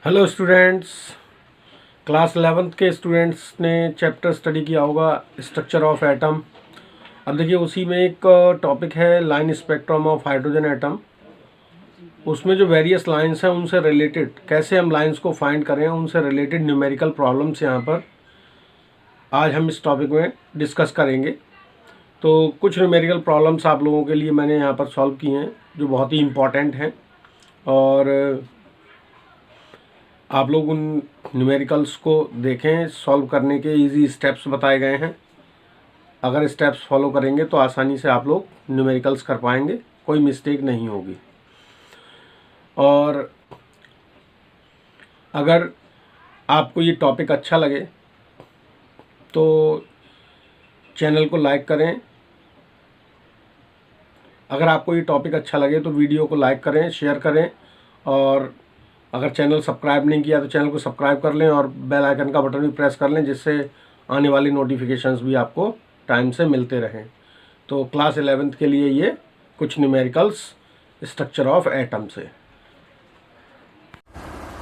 Hello students. Class 11th के students ने chapter study किया होगा स्ट्रक्चर ऑफ एटम। अब देखिए उसी में एक टॉपिक है line spectrum of hydrogen atom. उसमें जो वेरियस लाइंस हैं उनसे रिलेटेड कैसे हम लाइंस को फाइंड करें, उनसे रिलेटेड न्यूमेरिकल प्रॉब्लम्स यहाँ पर आज हम इस टॉपिक में डिस्कस करेंगे। तो कुछ न्यूमेरिकल प्रॉब्लम्स आप लोगों के लिए मैंने यहाँ पर सॉल्व किए हैं जो बहुत ही इम्पॉर्टेंट हैं और आप लोग उन न्यूमेरिकल्स को देखें। सॉल्व करने के इजी स्टेप्स बताए गए हैं। अगर स्टेप्स फॉलो करेंगे तो आसानी से आप लोग न्यूमेरिकल्स कर पाएंगे, कोई मिस्टेक नहीं होगी। और अगर आपको ये टॉपिक अच्छा लगे तो चैनल को लाइक करें। अगर आपको ये टॉपिक अच्छा लगे तो वीडियो को लाइक करें, शेयर करें, और अगर चैनल सब्सक्राइब नहीं किया तो चैनल को सब्सक्राइब कर लें और बेल आइकन का बटन भी प्रेस कर लें, जिससे आने वाली नोटिफिकेशंस भी आपको टाइम से मिलते रहें। तो क्लास 11th के लिए ये कुछ न्यूमेरिकल्स स्ट्रक्चर ऑफ एटम से।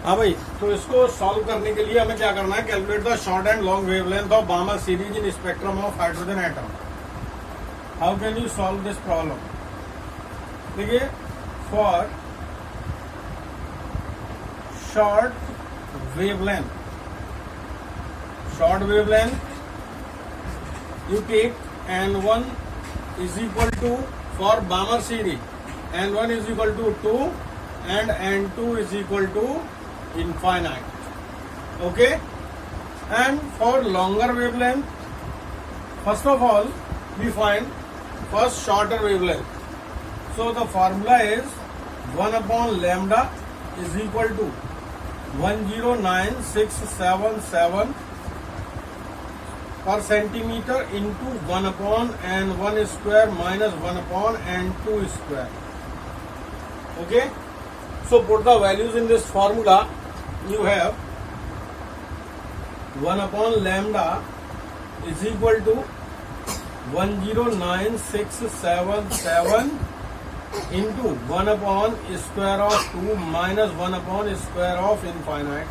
हाँ भाई, तो इसको सॉल्व करने के लिए हमें क्या करना है, calculate the short and long wavelength of बामर series in spectrum of hydrogen atom. How can you solve this problem? देखिए, for short wavelength you take n1 is equal to, for Balmer series n1 is equal to 2 and n2 is equal to infinite. Okay, and for longer wavelength, first of all we find first shorter wavelength. So the formula is 1 upon lambda is equal to 109,677 per centimeter into 1 upon n1 square minus 1 upon n2 square. Okay, so put the values in this formula. You have 1 upon lambda is equal to 109,677 into 1 upon square of 2 minus 1 upon square of infinite,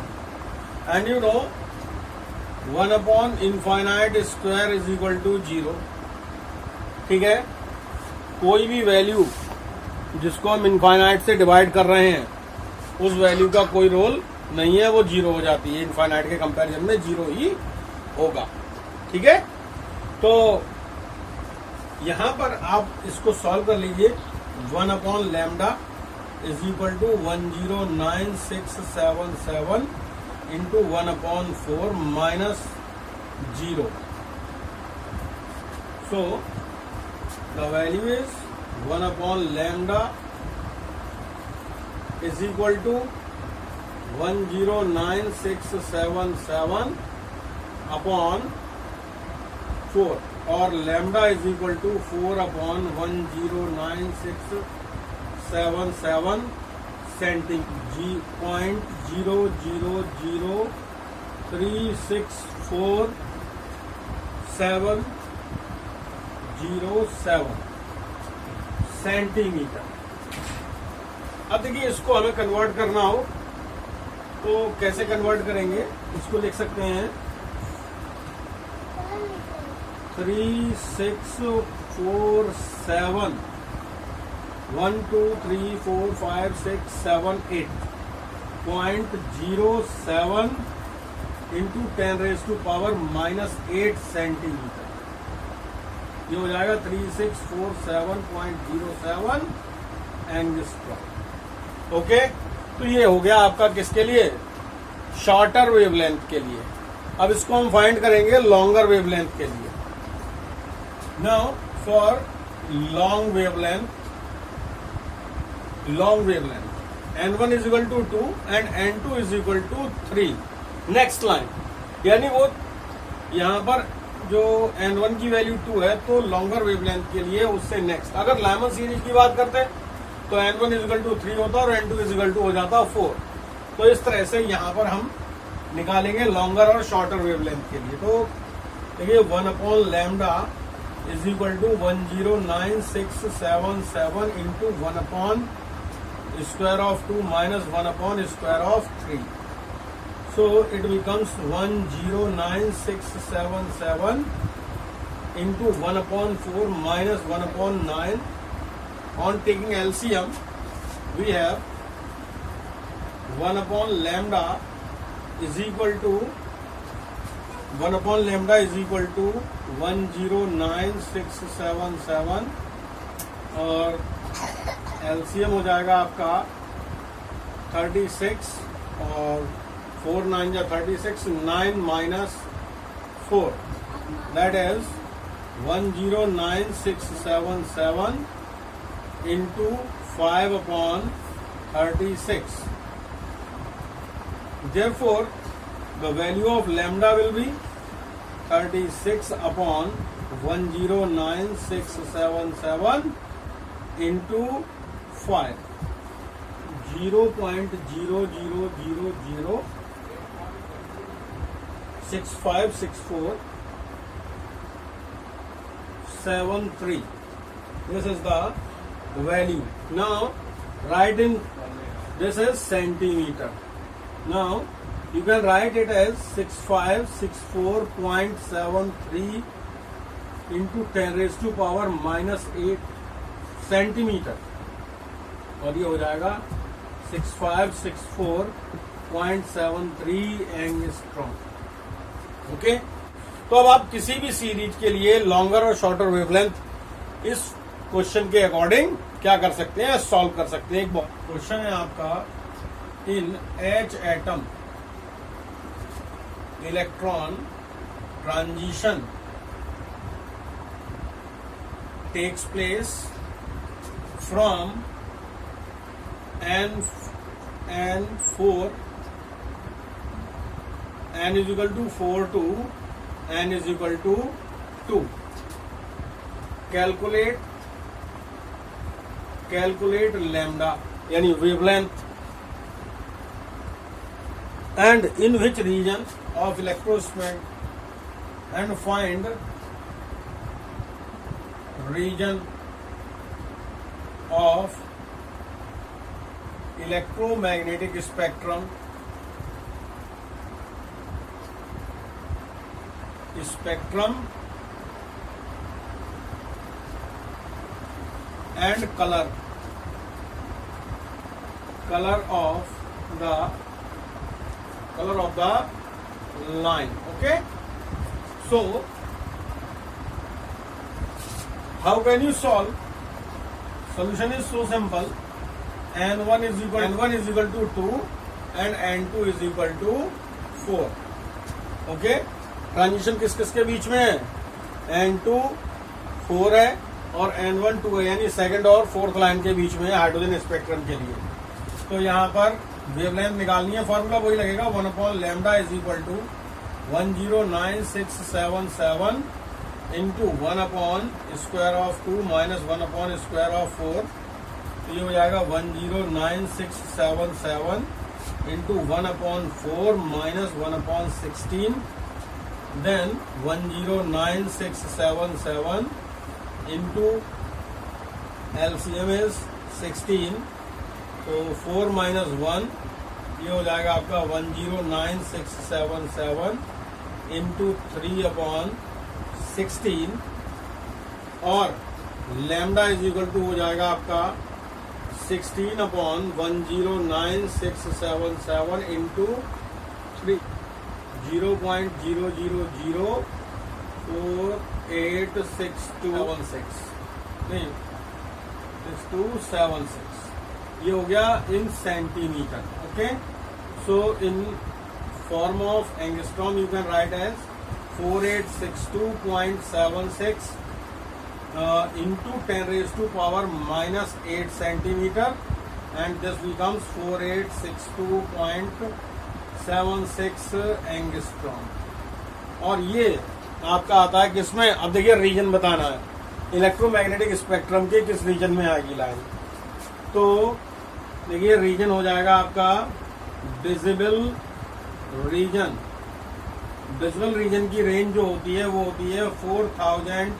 and you know 1 upon infinite square is equal to 0. ठीक है, कोई भी value जिसको हम infinite से divide कर रहे हैं उस वैल्यू का कोई रोल नहीं है, वो 0 हो जाती है। इनफाइनाइट के कंपैरिजन में 0 ही होगा। ठीक है, तो यहां पर आप इसको सॉल्व कर लीजिए। 1 upon lambda is equal to 109,677 into 1 upon 4 minus 0. So the value is 1 upon lambda is equal to 109,677 upon 4, और lambda is equal to 4 upon 109,677 .000364,707 centimetre. अब देखिए, इसको हमें कन्वर्ट करना हो तो कैसे कन्वर्ट करेंगे, इसको लिख सकते हैं 3647 1 2 3 4 5 6 7 8.07 into 10 raised to power -8 centimetre. ये हो जाएगा 3647.07 एंगस्ट्रॉम। ओके, तो ये हो गया आपका किसके लिए, शॉर्टर वेवलेंथ के लिए। अब इसको हम फाइंड करेंगे लॉन्गर वेवलेंथ के लिए। Now for long wavelength, n1 is equal to 2 and n2 is equal to 3. Next line, यानी वो यहाँ पर जो n1 की वैल्यू 2 है तो लॉन्गर वेवलेंथ के लिए उससे नेक्स्ट, अगर लाइमन सीरीज की बात करते हैं तो n1 is equal to 3 होता और n2 is equal to हो जाता 4। तो इस तरह से यहाँ पर हम निकालेंगे लॉन्गर और शॉर्टर वेवलेंथ के लिए। तो देखिए 1 upon lambda is equal to 109,677 into 1 upon square of 2 minus 1 upon square of 3. So it becomes 109,677 into 1 upon 4 minus 1 upon 9. On taking LCM, we have 1 upon lambda is equal to 109,677 और LCM हो जाएगा आपका 36 और 4 9 या 36, 9 minus 4, that is 109,677 into 5 upon 36. Therefore, the value of lambda will be 36 upon 109,677 into 5. 0.0000656473. This is the value. Now write in, this is centimeter. Now you can write it as 6564.73 into 10 raised to power minus 8 centimetre, और ये हो जाएगा 6564.73 angstrom. Okay, तो अब आप किसी भी series के लिए लॉन्गर और शॉर्टर वेवलेंथ इस क्वेश्चन के अकॉर्डिंग क्या कर सकते हैं, सॉल्व कर सकते हैं. एक क्वेश्चन है आपका, in H atom electron transition takes place from N4 n is equal to 4 to n is equal to 2. Calculate lambda यानी wavelength, and in which region of electrospectrum, and find region of electromagnetic spectrum and color of the line. Okay, so how can you solve? Solution is so simple. N1 is equal to 2 and N2 is equal to 4. Okay, transition किस किस के बीच में है? N2 4 है और N1 2 है, यानी second और फोर्थ लाइन के बीच में है हाइड्रोजन स्पेक्ट्रम के लिए. तो यहाँ पर वेवलेंथ निकालनी है, फॉर्मूला वही लगेगा, 1 upon lambda is equal to 109,677 into 1 upon square of 2 minus 1 upon square of 4. तो ये हो जाएगा 109,677 into 1 upon 4 minus 1 upon 16, then 109,677 into LCM is 16, तो 4 माइनस 1, ये हो जाएगा आपका 109,677 इंटू 3 अपॉन 16, और लैम्डा इज इक्वल टू हो जाएगा आपका 16 अपॉन 109,677 इंटू 3, 0.00086276. ये हो गया इन centimetre. Okay, so in form of angstrom you can write as 4862.76 into 10 raised to power minus 8 centimeter, and this becomes 4862.76 angstrom. और ये आपका आता है किसमें? अब देखिए रीजन बताना है, इलेक्ट्रोमैग्नेटिक स्पेक्ट्रम के किस रीजन में आएगी लाइन. तो देखिए रीजन हो जाएगा आपका विजिबल रीजन. विजुअल रीजन की रेंज जो होती है वो होती है 4000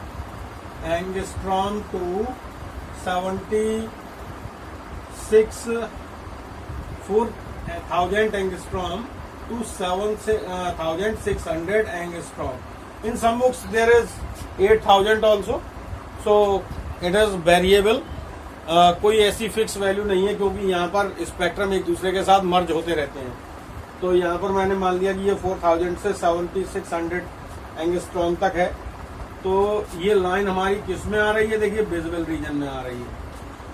angstrom to 76 4000 angstrom to 7,600 angstrom. In some books there is 8,000 also, so it is variable. कोई ऐसी फिक्स वैल्यू नहीं है, क्योंकि यहाँ पर स्पेक्ट्रम एक दूसरे के साथ मर्ज होते रहते हैं। तो यहाँ पर मैंने मान लिया कि ये 4,000 से 7,600 एंगस्ट्रॉम तक है। तो ये लाइन हमारी किस में आ रही है, देखिए विजिबल रीजन में आ रही है।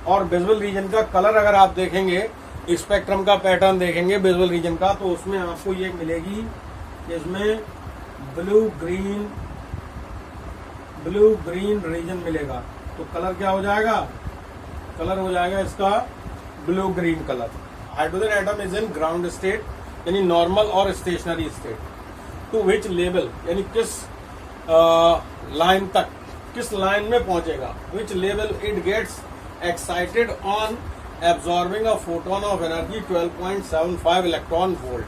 और विजिबल रीजन का कलर अगर आप देखेंगे, स्पेक्ट्रम का पैटर्न देखेंगे विजुअल रीजन का, तो उसमें आपको ये मिलेगी, इसमें ब्लू ग्रीन रीजन मिलेगा। तो कलर क्या हो जाएगा, कलर हो जाएगा इसका blue green colour. Hydrogen atom is in ground state, यानी नॉर्मल और stationary state. To which level, यानी किस लाइन तक, किस लाइन में पहुंचेगा। Which level it gets excited on absorbing a photon of energy 12.75 electron volt.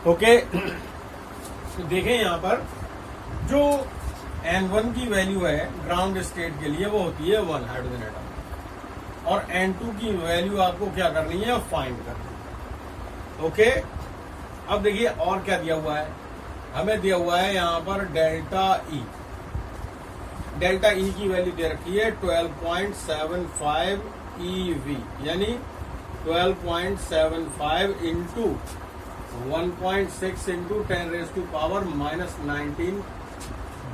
Okay, तो देखें यहाँ पर जो N1 की वैल्यू है ग्राउंड स्टेट के लिए वो होती है 1 हाइड्रोजन एटम, और N2 की वैल्यू आपको क्या करनी है, फाइंड करनी है। ओके, अब देखिए और क्या दिया हुआ है, हमें दिया हुआ है यहाँ पर डेल्टा ई। डेल्टा ई की वैल्यू दे रखी है 12.75 EV, यानी 12.75 into 1.6 into 10⁻⁻19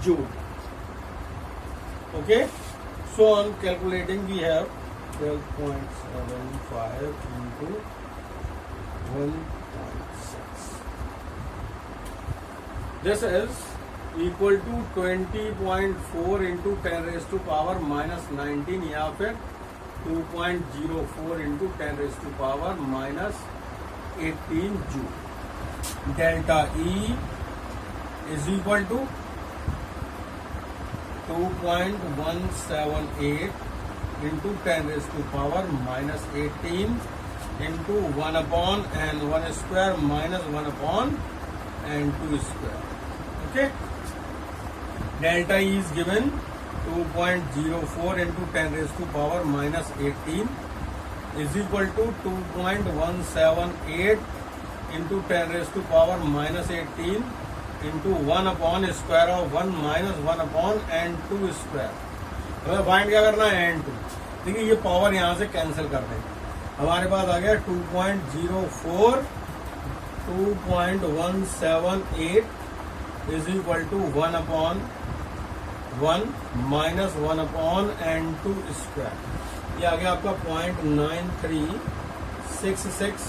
joule. Okay, so on calculating we have 12.75 into 1.6, this is equal to 20.4 into 10⁻⁻19 या फिर 2.04 into 10⁻⁻18 joule. Delta E is equal to 2.178 into 10⁻⁻18 into 1/n1 square minus 1/n2 square. Okay, delta E is given 2.04 into 10⁻⁻18 is equal to 2.178 into 10⁻⁻18 into 1/square of 1 minus 1/n2 square। हमें find क्या करना है, n2। देखिए ये power यहाँ से cancel कर दें, हमारे पास आ गया 2.04 2.178 is equal to 1/1 minus 1/n2 square. ये आ गया आपका 0.9366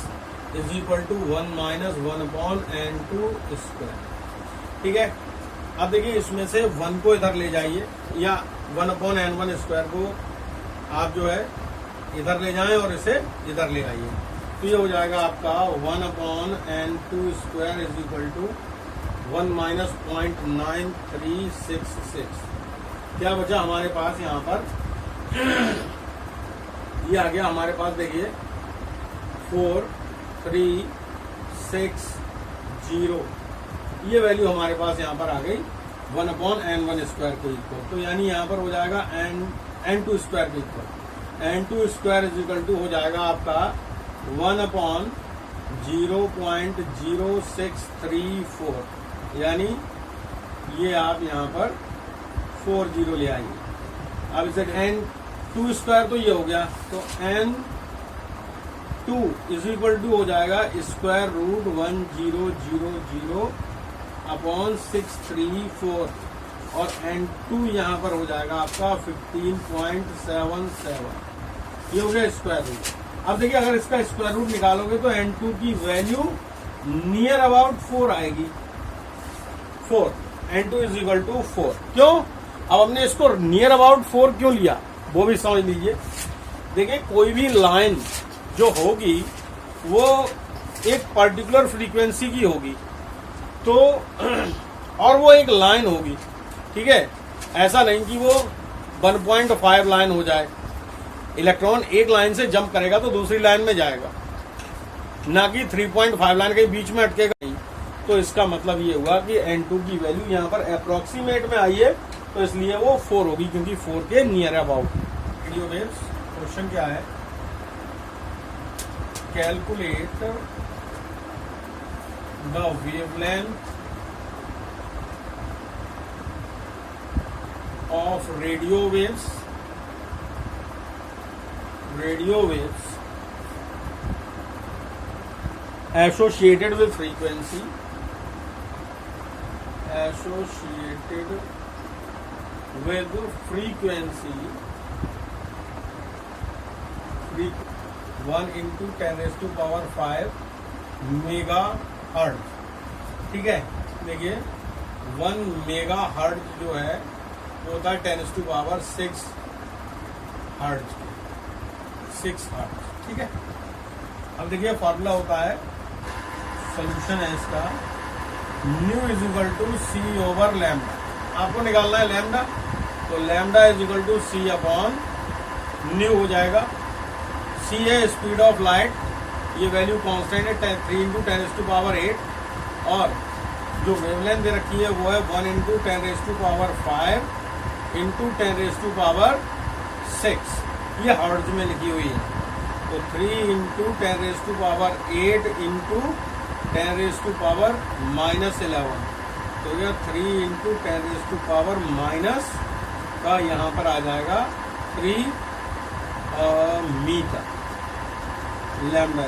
is equal to 1 minus 1/n2 square. ठीक है, अब देखिए इसमें से 1 को इधर ले जाइए, या 1/n1 स्क्वायर को आप जो है इधर ले जाएं और इसे इधर ले आइए। तो ये हो जाएगा आपका 1/n2 square is equal to 1 minus 0.9366। क्या बचा हमारे पास यहाँ पर, ये आ गया हमारे पास, देखिए 4360, ये वैल्यू हमारे पास यहाँ पर आ गई 1/n1 स्क्वायर को इक्वल। तो यानी यहाँ पर हो जाएगा n2 स्क्वायर को equal. n2 square is equal to हो जाएगा आपका 1/0.0634, यानी ये आप यहाँ पर 40 ले आइए। अब इसे n2 स्क्वायर तो ये हो गया, तो n2 इज इक्वल टू हो जाएगा स्क्वायर रूट 1000/634, और n2 यहाँ पर हो जाएगा आपका 15.77, ये हो गया स्क्वायर रूट। अब देखिए अगर इसका स्क्वायर रूट निकालोगे तो n2 की वैल्यू नियर अबाउट 4 आएगी। 4, n2 इज इक्वल टू 4। क्यों, अब हमने इसको नियर अबाउट 4 क्यों लिया, वो भी समझ लीजिए। देखिए कोई भी लाइन जो होगी वो एक पर्टिकुलर फ्रीक्वेंसी की होगी, तो और वो एक लाइन होगी, ठीक है। ऐसा नहीं कि वो 1.5 लाइन हो जाए। इलेक्ट्रॉन एक लाइन से जंप करेगा तो दूसरी लाइन में जाएगा, ना कि 3.5 लाइन के बीच में अटकेगा नहीं। तो इसका मतलब ये हुआ कि n2 की वैल्यू यहाँ पर अप्रोक्सीमेट में आई है, तो इसलिए वो 4 होगी, क्योंकि 4 के near about. Video waves, question क्या है, calculate the wavelength of radio waves associated with frequency free 1 into 10 raised to power 5 mega hertz. ठीक है, देखिए 1 मेगा हर्ट्ज जो है वो होता है 10 टू पावर 6 हर्ट्ज। ठीक है, अब देखिए फॉर्मूला होता है, सोल्यूशन है इसका, nu is equal to c over lambda. आपको निकालना है लैम्डा, तो lambda is equal to c upon nu हो जाएगा। सी है स्पीड ऑफ लाइट, ये वैल्यू कांस्टेंट है 3 इंटू 10 टू पावर 8, और जो वेवलेंथ दे रखी है वो है 1 into 10 to power 5 into 10 to power 6, ये हर्ट्ज में लिखी हुई है। तो 3 into 10 to power 8 into 10 to power -11, तो यह 3 इंटू 10 टू पावर माइनस का यहाँ पर आ जाएगा 3 मीटर लैम्डा।